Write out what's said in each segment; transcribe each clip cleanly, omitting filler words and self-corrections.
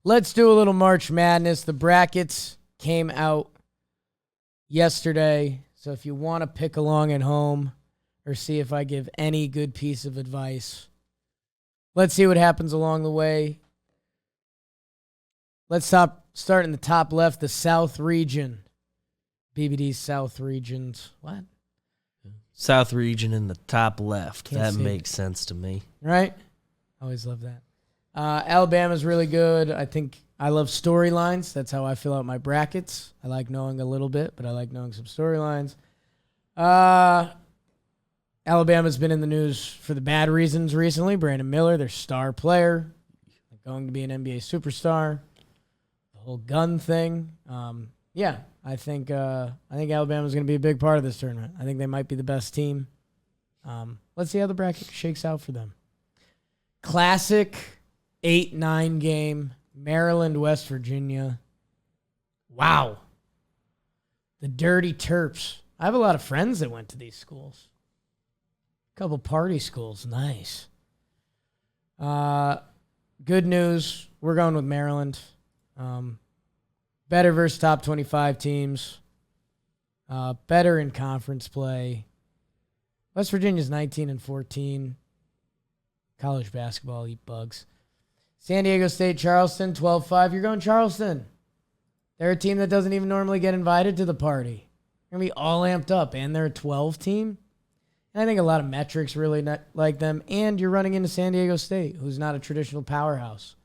Let's do a little March Madness. The brackets came out yesterday, so if you want to pick along at home or see if I give any good piece of advice, let's see what happens along the way. Let's start in the top left, the South region. BBD's South regions. What? South region in the top left. Can't That see makes sense to me. Right? Always love that. Alabama's really good. I love storylines. That's how I fill out my brackets. I like knowing a little bit, but I like knowing some storylines. Alabama's been in the news for the bad reasons recently. Brandon Miller, their star player, going to be an NBA superstar. The whole gun thing. I think Alabama's going to be a big part of this tournament. I think they might be the best team. Let's see how the bracket shakes out for them. Classic 8-9 game, Maryland, West Virginia. Wow. The Dirty Terps. I have a lot of friends that went to these schools. A couple party schools. Nice. Good news. We're going with Maryland. Better versus top 25 teams. Better in conference play. West Virginia's 19-14. College basketball, eat bugs. San Diego State, Charleston, 12-5. You're going Charleston. They're a team that doesn't even normally get invited to the party. They're going to be all amped up, and they're a 12 team. And I think a lot of metrics really not like them. And you're running into San Diego State, who's not a traditional powerhouse.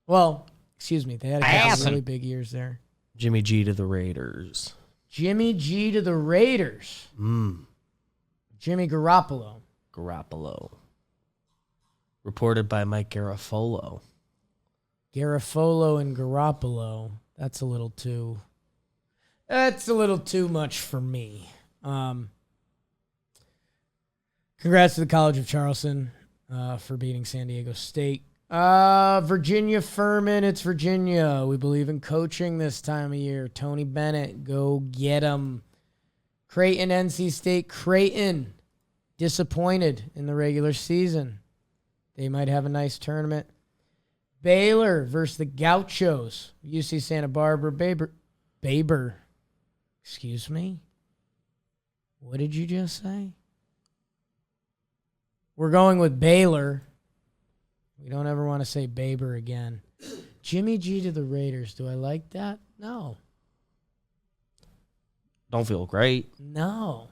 Well, excuse me. They had a couple really big years there. Jimmy G to the Raiders. Jimmy G to the Raiders. Jimmy Garoppolo. Reported by Mike Garafolo. Garafolo and Garoppolo. That's a little too much for me. Congrats to the College of Charleston for beating San Diego State. Virginia Furman, it's Virginia. We believe in coaching this time of year. Tony Bennett, go get him. Creighton, NC State. Creighton, disappointed in the regular season. They might have a nice tournament. Baylor versus the Gauchos. UC Santa Barbara. Baber. Excuse me? What did you just say? We're going with Baylor. We don't ever want to say Baber again. Jimmy G to the Raiders. Do I like that? No. Don't feel great. No.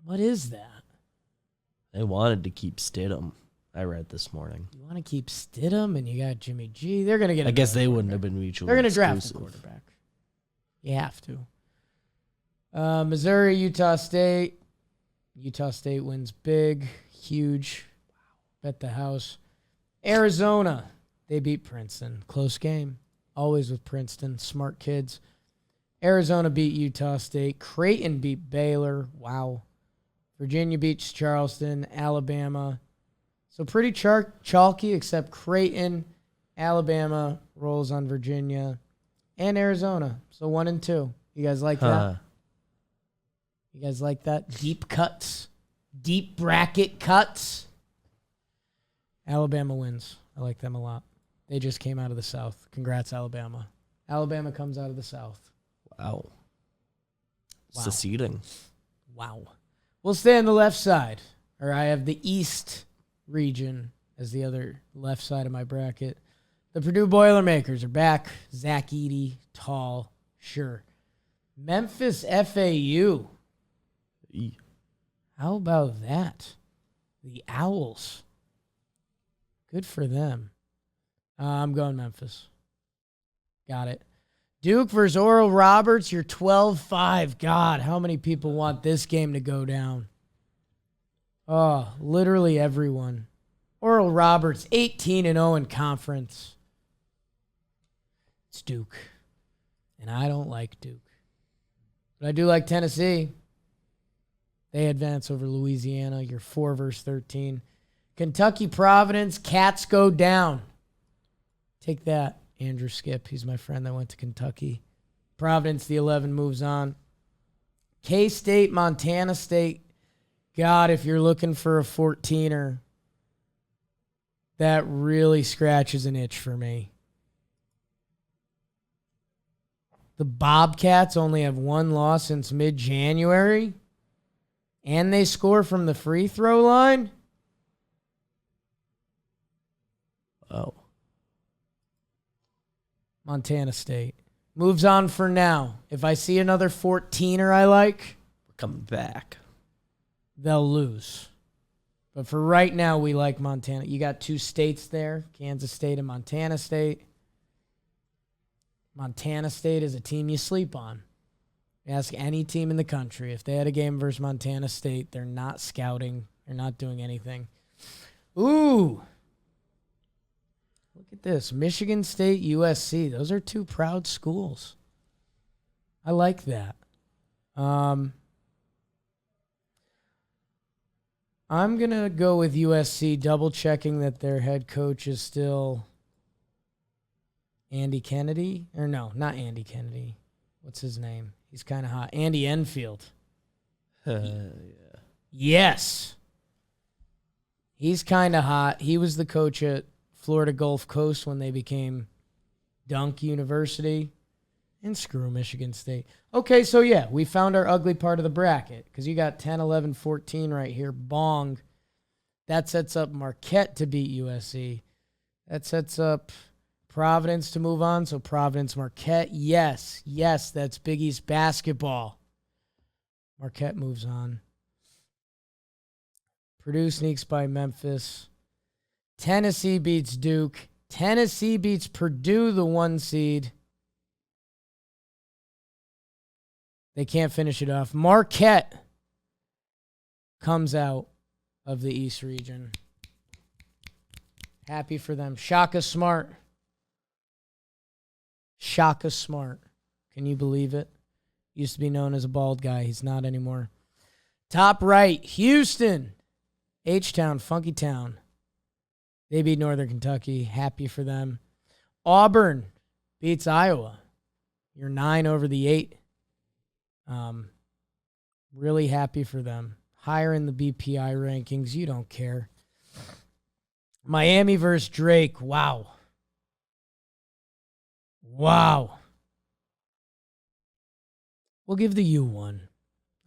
What is that? They wanted to keep Stidham, I read this morning. You want to keep Stidham and you got Jimmy G. They're going to get I guess they wouldn't have been mutually They're going to exclusive. draft a quarterback. You have to. Missouri, Utah State. Utah State wins big, huge. Bet the house. Arizona, they beat Princeton. Close game. Always with Princeton. Smart kids. Arizona beat Utah State. Creighton beat Baylor. Wow. Virginia beats Charleston. Alabama. So pretty chalky, except Creighton, Alabama rolls on Virginia, and Arizona. So 1-2. You guys like that? You guys like that? Deep cuts. Deep bracket cuts. Alabama wins. I like them a lot. They just came out of the South. Congrats, Alabama. Alabama comes out of the South. Wow. Seceding. Wow. We'll stay on the left side. Or I have the East region as the other left side of my bracket. The Purdue Boilermakers are back. Zach Edey, tall, sure. Memphis FAU. How about that? The Owls. Good for them. I'm going Memphis. Got it. Duke versus Oral Roberts. You're 12-5. God, how many people want this game to go down? Oh, literally everyone. Oral Roberts, 18-0 in conference. It's Duke. And I don't like Duke. But I do like Tennessee. They advance over Louisiana. You're 4 versus 13. Kentucky Providence, Cats go down. Take that, Andrew Skip. He's my friend that went to Kentucky. Providence, the 11, moves on. K-State, Montana State. God, if you're looking for a 14er, that really scratches an itch for me. The Bobcats only have one loss since mid-January, and they score from the free throw line? Oh. Montana State. Moves on for now. If I see another 14er I like, We're coming back. they'll lose. But for right now, we like Montana. You got two states there, Kansas State and Montana State. Montana State is a team you sleep on. Ask any team in the country. If they had a game versus Montana State, they're not scouting. They're not doing anything. Ooh. Look at this. Michigan State, USC. Those are two proud schools. I like that. I'm going to go with USC, double checking that their head coach is still Andy Kennedy. Or no, not Andy Kennedy. What's his name? He's kind of hot. Andy Enfield. Yeah. Yes. He's kind of hot. He was the coach at Florida Gulf Coast when they became Dunk University. And screw Michigan State. Okay, so yeah, we found our ugly part of the bracket because you got 10, 11, 14 right here. Bong. That sets up Marquette to beat USC. That sets up Providence to move on. So Providence, Marquette. Yes, that's Big East basketball. Marquette moves on. Purdue sneaks by Memphis. Tennessee beats Duke. Tennessee beats Purdue, the 1 seed. They can't finish it off. Marquette comes out of the East region. Happy for them. Shaka Smart. Shaka Smart. Can you believe it? Used to be known as a bald guy. He's not anymore. Top right, Houston. H-Town, Funky Town. They beat Northern Kentucky. Happy for them. Auburn beats Iowa. You're 9 over the 8. Really happy for them. Higher in the BPI rankings. You don't care. Miami versus Drake. Wow. We'll give the U one.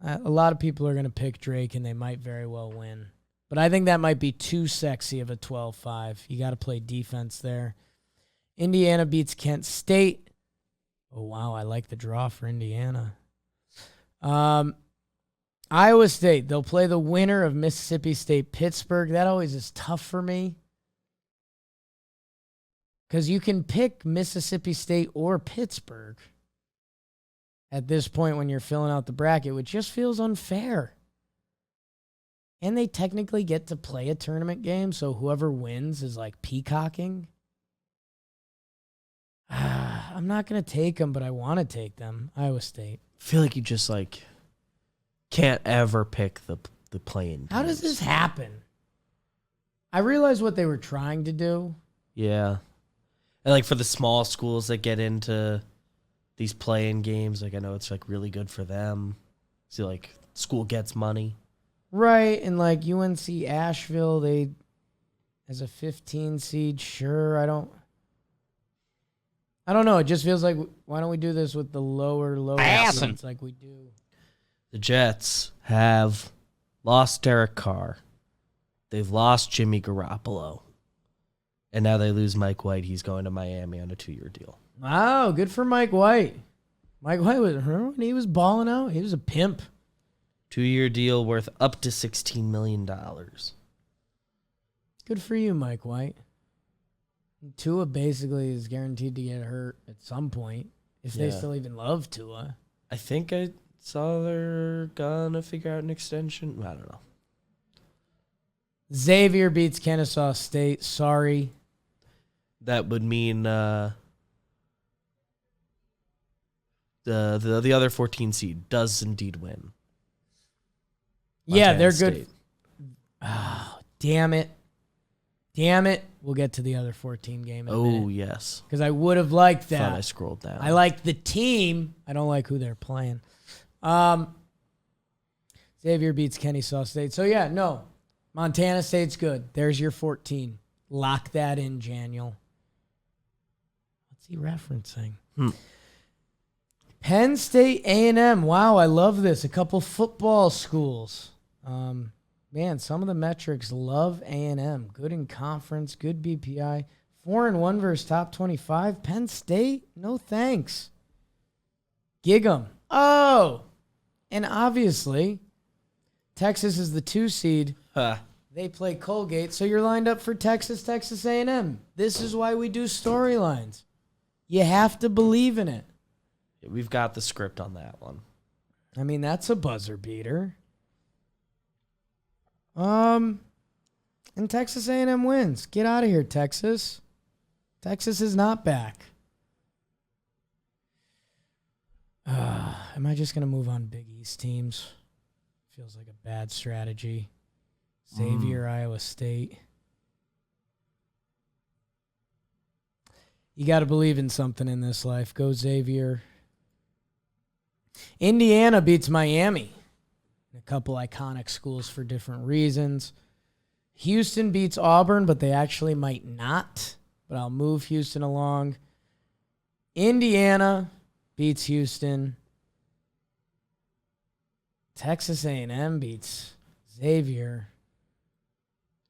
A lot of people are going to pick Drake, and they might very well win. But I think that might be too sexy of a 12-5. You got to play defense there. Indiana beats Kent State. Oh, wow. I like the draw for Indiana. Iowa State. They'll play the winner of Mississippi State, Pittsburgh. That always is tough for me. Because you can pick Mississippi State or Pittsburgh at this point when you're filling out the bracket, which just feels unfair. And they technically get to play a tournament game, so whoever wins is like peacocking. I'm not going to take them, but I want to take them. Iowa State. I feel like you just can't ever pick the play-in. How does this happen? I realize what they were trying to do. Yeah. And for the small schools that get into these play-in games, I know it's really good for them. See, school gets money. Right, and UNC Asheville, they as a 15 seed, sure. I don't know. It just feels like, why don't we do this with the lower seeds like we do? The Jets have lost Derek Carr. They've lost Jimmy Garoppolo. And now they lose Mike White. He's going to Miami on a 2-year deal. Wow, good for Mike White. Mike White remember when he was balling out? He was a pimp. 2-year deal worth up to $16 million. Good for you, Mike White. Tua basically is guaranteed to get hurt at some point, if they still even love Tua. I think I saw they're going to figure out an extension. I don't know. Xavier beats Kennesaw State. Sorry. That would mean the other 14 seed does indeed win. Yeah, Montana they're State. good. Oh, damn it. We'll get to the other 14 game in a minute. Oh, yes. Because I would have liked that. Thought I scrolled down. I like the team. I don't like who they're playing. Xavier beats Kennesaw State. So, yeah, no. Montana State's good. There's your 14. Lock that in, Janiel. What's he referencing? Penn State A&M. Wow, I love this. A couple football schools. Man, some of the metrics love A&M. Good in conference, good BPI. 4-1 versus top 25. Penn State? No thanks. Gig 'em. Oh! And obviously, Texas is the 2 seed. They play Colgate, so you're lined up for Texas A&M. This is why we do storylines. You have to believe in it. We've got the script on that one. I mean, that's a buzzer beater. And Texas A&M wins. Get out of here, Texas. Texas is not back. Am I just going to move on Big East teams? Feels like a bad strategy. Xavier, Iowa State. You got to believe in something in this life. Go Xavier. Indiana beats Miami. A couple iconic schools for different reasons. Houston beats Auburn, but they actually might not. But I'll move Houston along. Indiana beats Houston. Texas A&M beats Xavier.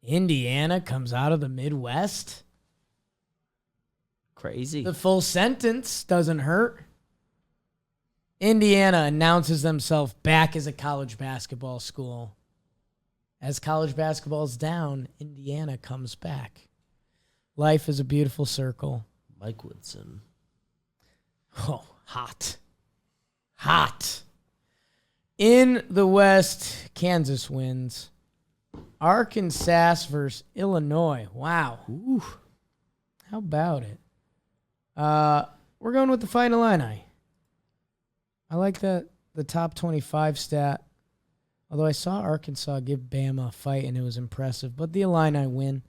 Indiana comes out of the Midwest. Crazy. The full sentence doesn't hurt. Indiana announces themselves back as a college basketball school. As college basketball's down, Indiana comes back. Life is a beautiful circle. Mike Woodson. Oh, hot. Hot. In the West, Kansas wins. Arkansas versus Illinois. Wow. Ooh. How about it? We're going with the Fighting Illini. I like the top 25 stat. Although I saw Arkansas give Bama a fight and it was impressive. But the Illini win.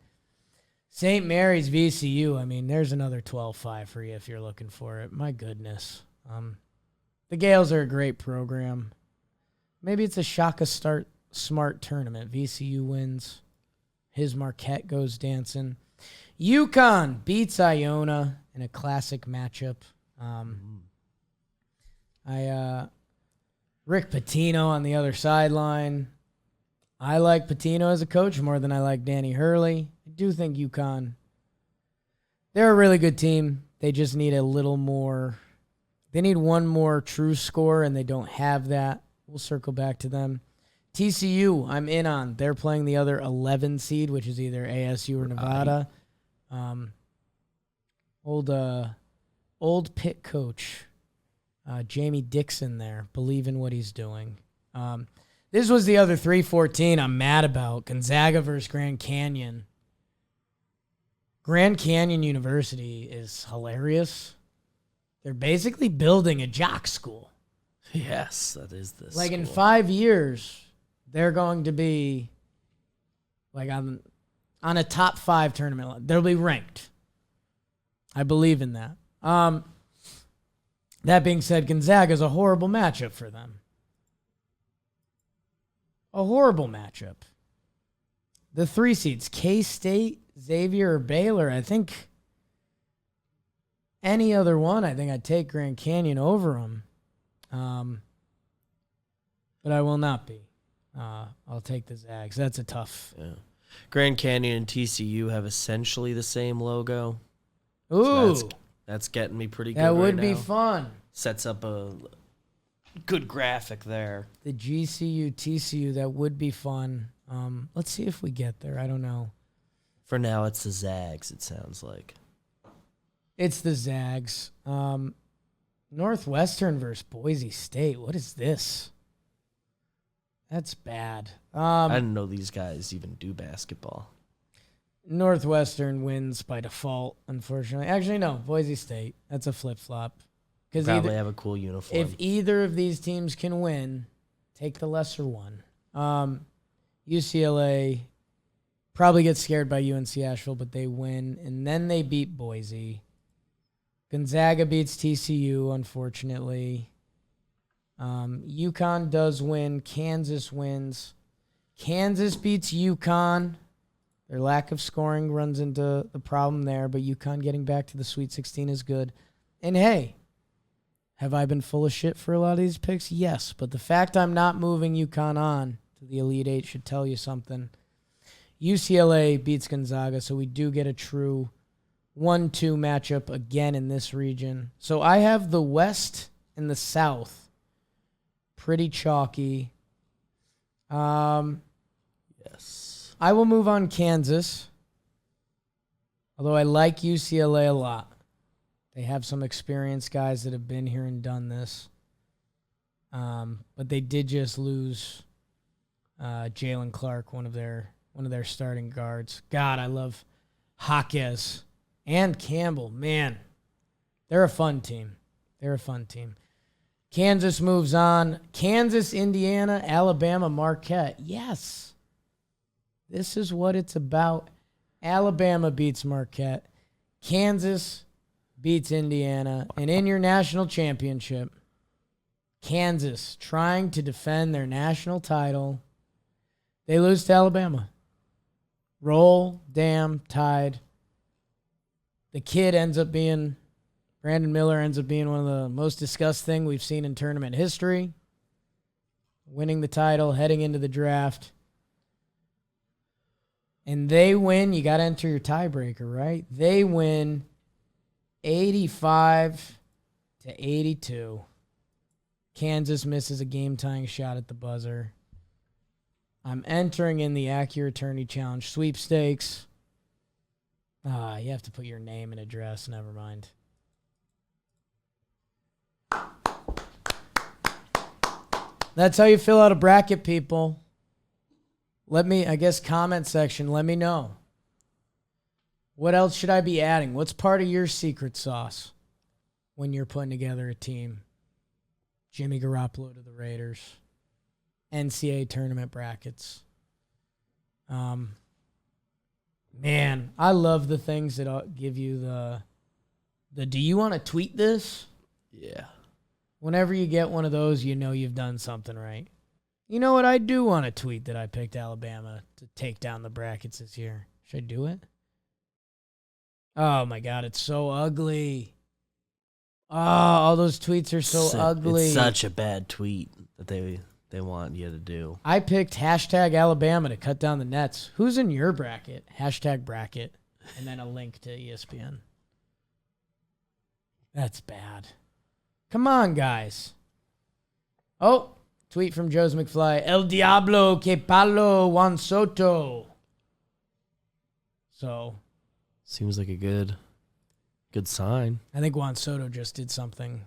St. Mary's VCU. I mean, there's another 12-5 for you if you're looking for it. My goodness. The Gales are a great program. Maybe it's a Shaka Smart tournament. VCU wins. His Marquette goes dancing. UConn beats Iona in a classic matchup. Rick Pitino on the other sideline. I like Pitino as a coach more than I like Danny Hurley. I do think UConn, they're a really good team. They just need a little more. They need one more true score, and they don't have that. We'll circle back to them. TCU, I'm in on. They're playing the other 11 seed, which is either ASU or Nevada. Old Pitt coach, Jamie Dixon there. Believe in what he's doing. This was the other 3-14 I'm mad about. Gonzaga versus Grand Canyon. Grand Canyon University is hilarious. They're basically building a jock school. Yes, that is this. Like in 5 years, they're going to be like on a top 5 tournament. They'll be ranked. I believe in that. That being said, Gonzaga is a horrible matchup for them. A horrible matchup. The 3 seeds, K-State, Xavier, or Baylor. I think any other one, I think I'd take Grand Canyon over them. But I will not be. I'll take the Zags. That's a tough. Yeah. Grand Canyon and TCU have essentially the same logo. Ooh. So that's getting me pretty good. That would right be now. fun. Sets up a good graphic there. The GCU, TCU, that would be fun. Let's see if we get there. I don't know. For now, it's the Zags, it sounds like. It's the Zags. Northwestern versus Boise State. What is this? That's bad. I didn't know these guys even do basketball. Northwestern wins by default, unfortunately. Actually, no. Boise State. That's a flip-flop. Probably have a cool uniform. If either of these teams can win, take the lesser one. UCLA probably gets scared by UNC Asheville, but they win, and then they beat Boise. Gonzaga beats TCU, unfortunately. UConn does win. Kansas wins. Kansas beats UConn. Their lack of scoring runs into the problem there, but UConn getting back to the Sweet 16 is good. And hey, have I been full of shit for a lot of these picks? Yes, but the fact I'm not moving UConn on to the Elite Eight should tell you something. UCLA beats Gonzaga, so we do get a true 1-2 matchup again in this region. So I have the West and the South pretty chalky. Yes. I will move on Kansas, although I like UCLA a lot. They have some experienced guys that have been here and done this. But they did just lose Jalen Clark, one of their starting guards. God, I love Jaquez and Campbell. Man, they're a fun team. Kansas moves on. Kansas, Indiana, Alabama, Marquette. Yes. This is what it's about. Alabama beats Marquette. Kansas beats Indiana. And in your national championship, Kansas trying to defend their national title. They lose to Alabama. Roll, damn, Tide. The kid Brandon Miller ends up being one of the most discussed things we've seen in tournament history. Winning the title, heading into the draft. And they win. You got to enter your tiebreaker, right? They win 85-82. Kansas misses a game-tying shot at the buzzer. I'm entering in the Acura Attorney Challenge sweepstakes. You have to put your name and address. Never mind. That's how you fill out a bracket, people. Comment section, let me know. What else should I be adding? What's part of your secret sauce when you're putting together a team? Jimmy Garoppolo to the Raiders. NCAA tournament brackets. Man, I love the things that give you the do you want to tweet this? Yeah. Whenever you get one of those, you know you've done something right. You know what? I do want to tweet that I picked Alabama to take down the brackets this year. Should I do it? Oh, my God. It's so ugly. Oh, all those tweets are so ugly. It's such a bad tweet that they want you to do. I picked hashtag Alabama to cut down the nets. Who's in your bracket? Hashtag bracket. And then a link to ESPN. That's bad. Come on, guys. Oh, tweet from Joe's McFly. El Diablo que palo Juan Soto. So. Seems like a good sign. I think Juan Soto just did something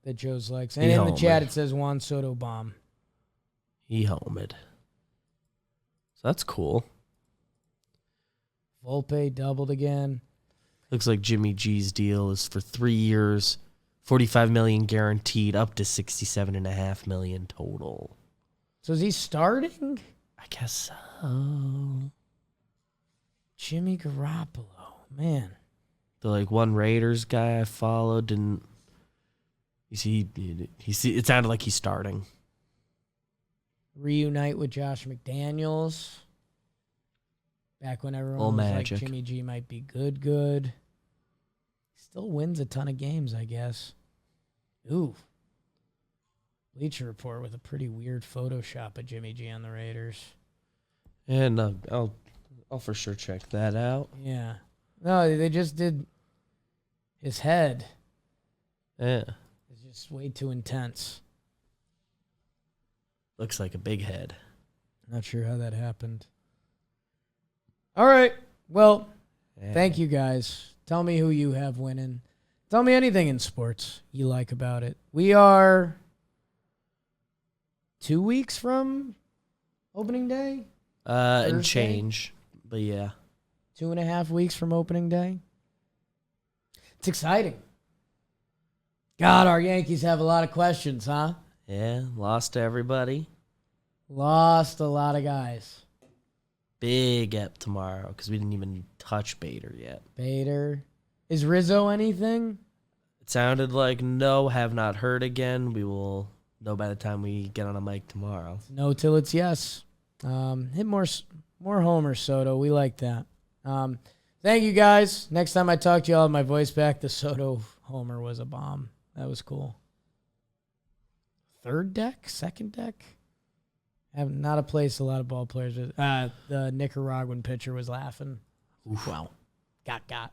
that Joe's likes. And in the chat, it says Juan Soto bomb. He homered. So that's cool. Volpe doubled again. Looks like Jimmy G's deal is for 3 years. $45 million guaranteed, up to $67.5 million total. So is he starting? I guess so. Jimmy Garoppolo, man. The one Raiders guy I followed didn't. You see, it sounded like he's starting. Reunite with Josh McDaniels. Back when everyone was magic. Like Jimmy G might be good. Still wins a ton of games, I guess. Ooh. Bleacher Report with a pretty weird Photoshop of Jimmy G on the Raiders. And I'll for sure check that out. Yeah. No, they just did his head. Yeah. It's just way too intense. Looks like a big head. Not sure how that happened. All right. Well, Thank you guys. Tell me who you have winning. Tell me anything in sports you like about it. We are 2 weeks from opening day? And change. But yeah. 2.5 weeks from opening day. It's exciting. God, our Yankees have a lot of questions, huh? Yeah, lost to everybody. Lost a lot of guys. Big ep tomorrow because we didn't even touch Bader yet. Bader. Is Rizzo anything? It sounded like no, have not heard again. We will know by the time we get on a mic tomorrow. No till it's yes. Hit more More Homer, Soto. We like that. Thank you, guys. Next time I talk to you, I'll have my voice back. The Soto Homer was a bomb. That was cool. Third deck? Second deck? Have not a place a lot of ball players. The Nicaraguan pitcher was laughing. Wow. Got.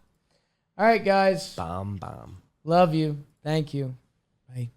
All right, guys. Bomb. Love you. Thank you. Bye.